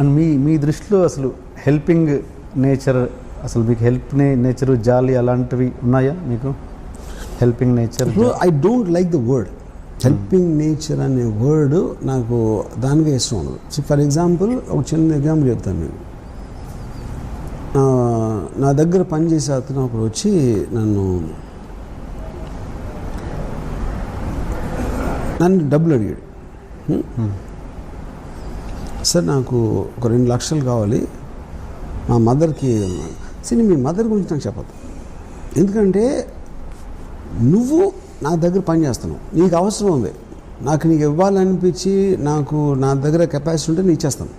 And మీ దృష్టిలో అసలు helping nature, అసలు మీకు నేచరు జాలి అలాంటివి ఉన్నాయా మీకు? Helping nature, I don't like the word helping nature అనే వర్డ్, నాకు దానికే ఇష్టం ఉండదు. ఫర్ ఎగ్జాంపుల్ ఒక చిన్న ఎగ్జాంపుల్ చెప్తాను నేను. నా దగ్గర పనిచేసే అతను అప్పుడు వచ్చి నన్ను డబ్బులు అడిగాడు. సార్ నాకు ఒక 2 లక్షలు కావాలి, మా మదర్కి. సరే మీ మదర్ గురించి నాకు చెప్పదు, ఎందుకంటే నువ్వు నా దగ్గర పని చేస్తున్నావు, నీకు అవసరం ఉంది, నాకు నీకు ఇవ్వాలనిపించి నాకు నా దగ్గర కెపాసిటీ ఉంటే నీకు ఇచ్చేస్తాను.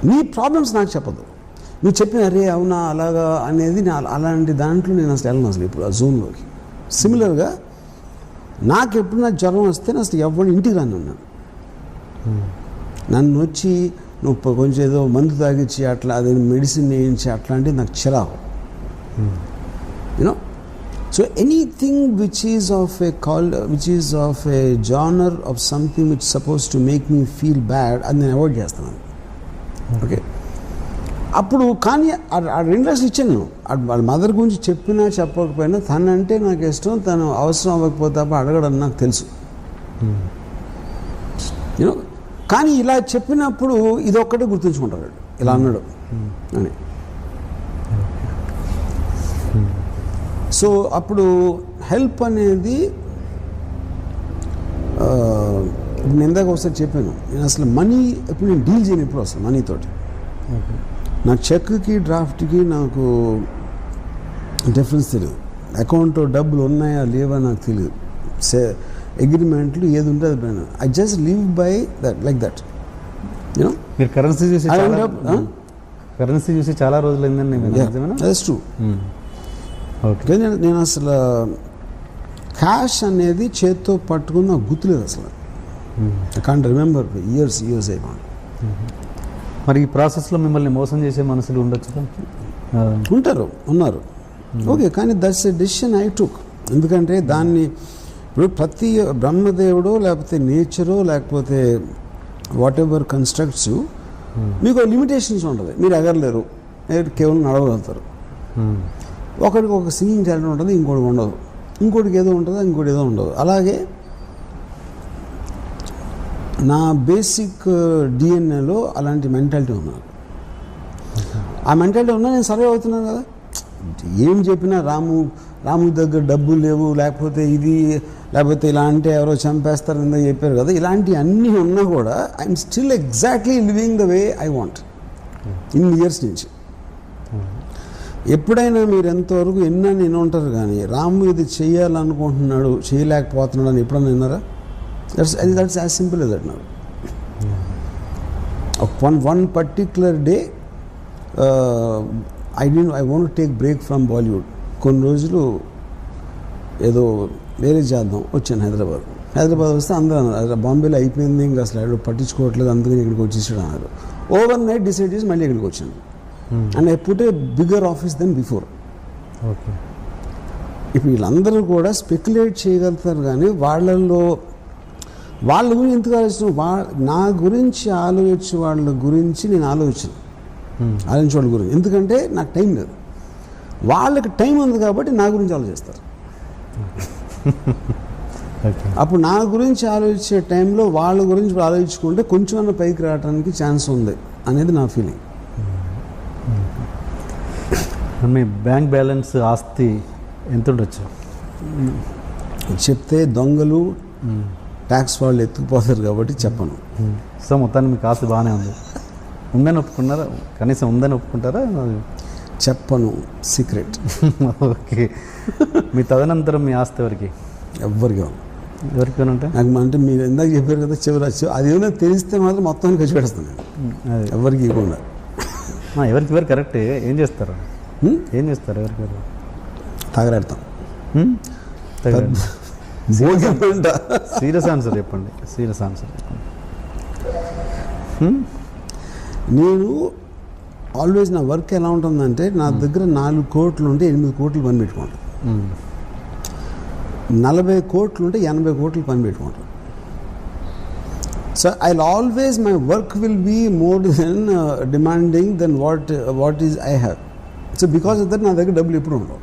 నీ ప్రాబ్లమ్స్ నాకు చెప్పదు. నువ్వు చెప్పిన అరే అవునా అలాగా అనేది అలాంటి దాంట్లో నేను అసలు వెళ్ళను అసలు ఇప్పుడు ఆ జోన్లోకి. సిమిలర్గా నాకు ఎప్పుడన్నా జ్వరం వస్తే నేను అసలు ఎవరిని ఇంటికి రాను ఉన్నాను. నన్ను వచ్చి నువ్వు కొంచెం ఏదో మందు తాగించి అట్లా అదే మెడిసిన్ వేయించి అట్లాంటివి నాకు చిరాకు. You know, so anything which is of A genre of something which suppose to make me feel bad, అది నేను అవాయిడ్ చేస్తున్నాను. ఓకే, అప్పుడు కానీ ఆ 2 లక్షలు ఇచ్చాను నేను. వాళ్ళ మదర్ గురించి చెప్పినా చెప్పకపోయినా తనంటే నాకు ఇష్టం, తను అవసరం అవ్వకపోతే అడగడం నాకు తెలుసు. యూనో, కానీ ఇలా చెప్పినప్పుడు ఇదొక్కటే గుర్తుంచుకుంటాడు, ఇలా అన్నాడు అని. సో అప్పుడు హెల్ప్ అనేది నేను ఇందాక ఒకసారి చెప్పాను, నేను అసలు మనీ ఎప్పుడు నేను డీల్ చేయను ఎప్పుడు అసలు మనీతోటి. నా చెక్కి డ్రాఫ్ట్కి నాకు డిఫరెన్స్ తెలియదు, అకౌంట్లో డబ్బులు ఉన్నాయా లేవా నాకు తెలియదు, అగ్రిమెంట్లు ఏది ఉంటే అది పైన I just live by that like that. You know, మీరు కరెన్సీ చూసి చాలా రోజులైందండి. That's true. ఓకే, నేను అసలు క్యాష్ అనేది చేత్తో పట్టుకుని నాకు గుర్తులేదు అసలు. ఐ కాంట్ రిమెంబర్ ఇయర్స్ అయిపోయింది. మరి ఈ ప్రాసెస్లో మిమ్మల్ని మోసం చేసే మనుషులు ఉండొచ్చు, ఉన్నారు. ఓకే, కానీ that's a decision I took. ఎందుకంటే దాన్ని ఇప్పుడు ప్రతి బ్రహ్మదేవుడు లేకపోతే నేచరు లేకపోతే వాట్ ఎవర్ కన్స్ట్రక్ట్స్ యూ, మీకు లిమిటేషన్స్ ఉంటుంది. మీరు ఎగరలేరు, కేవలం నడవగలుగుతారు. ఒకరికి ఒక సింగింగ్ టాలెంట్ ఉంటుంది, ఇంకోటి ఉండదు, ఇంకోటికి ఏదో ఉంటుంది, ఇంకోటి ఏదో ఉండదు. అలాగే నా బేసిక్ డిఎన్ఏలో అలాంటి మెంటాలిటీ ఉన్నారు. ఆ మెంటాలిటీ ఉన్నా నేను సర్వే అవుతున్నాను కదా. ఏం చెప్పినా రాము దగ్గర డబ్బులు లేవు, లేకపోతే ఇది, లేకపోతే ఇలా అంటే ఎవరో చంపేస్తారు కింద చెప్పారు కదా, ఇలాంటివి అన్నీ ఉన్నా కూడా I'm still exactly living the way I want ఇన్ని ఇయర్స్ నుంచి. ఎప్పుడైనా మీరు ఎంతవరకు ఎన్నని ఉంటారు కానీ రాము ఇది చేయాలనుకుంటున్నాడు చేయలేకపోతున్నాడు అని ఎప్పుడన్నా విన్నారా? That's as simple as that now. One particular day, I want to take break from Bollywood. కొన్ని రోజులు ఏదో వేరే చేద్దాం వచ్చాను హైదరాబాద్ వస్తే అందరూ అన్నారు బాంబేలో అయిపోయింది, ఇంకా అసలు పట్టించుకోవట్లేదు, అందుకని ఇక్కడికి వచ్చేసాడు అన్నారు. ఓవర్ నైట్ డిసైడ్ చేసి మళ్ళీ ఇక్కడికి వచ్చాను. And I put a bigger office than before. Okay, ఇప్పుడు వీళ్ళందరూ కూడా స్పెక్యులేట్ చేయగలుగుతారు కానీ వాళ్ళ గురించి ఎందుకు ఆలోచించను? నా గురించి ఆలోచించే వాళ్ళ గురించి నేను ఆలోచించే వాళ్ళ గురించి, ఎందుకంటే నాకు టైం లేదు. వాళ్ళకి టైం ఉంది కాబట్టి నా గురించి ఆలోచిస్తారు. అప్పుడు నా గురించి ఆలోచించే టైంలో వాళ్ళ గురించి ఆలోచించుకుంటే కొంచెం పైకి రావడానికి ఛాన్స్ ఉంది అనేది నా ఫీలింగ్. మీ బ్యాంక్ బ్యాలెన్స్ ఆస్తి ఎంత ఉండొచ్చు చెప్తే దొంగలు ట్యాక్స్ వాళ్ళు ఎత్తుకుపోతారు కాబట్టి చెప్పను. సో మొత్తాన్ని మీకు ఆస్తి బాగానే ఉంది, ఉందని ఒప్పుకున్నారా? కనీసం ఉందని ఒప్పుకుంటారా? చెప్పను, సీక్రెట్. ఓకే, మీ తదనంతరం మీ ఆస్తి ఎవరికి ఉంటే నాకు అంటే మీరు ఇందాక చెప్పారు కదా చివరచ్చు, అది ఏమైనా తెలిస్తే మాత్రం మొత్తం ఖర్చు పెడతాను ఎవరికి ఇవ్వకుండా. ఎవరికి కరెక్ట్. ఏం చేస్తారు ఎవరికి తాగరాడతాం. సీరియస్ ఆన్సర్ చెప్పండి. నేను ఆల్వేస్ నా వర్క్ ఎలా ఉంటుందంటే నా దగ్గర 4 కోట్లు ఉంటే 8 కోట్లు పని పెట్టుకుంటాను, 40 కోట్లు ఉంటే 80 కోట్లు పని పెట్టుకుంటాను. So I always my work will be more than demanding than what is I have. So because of that నా దగ్గర డబ్బులు ఎప్పుడు ఉండవు.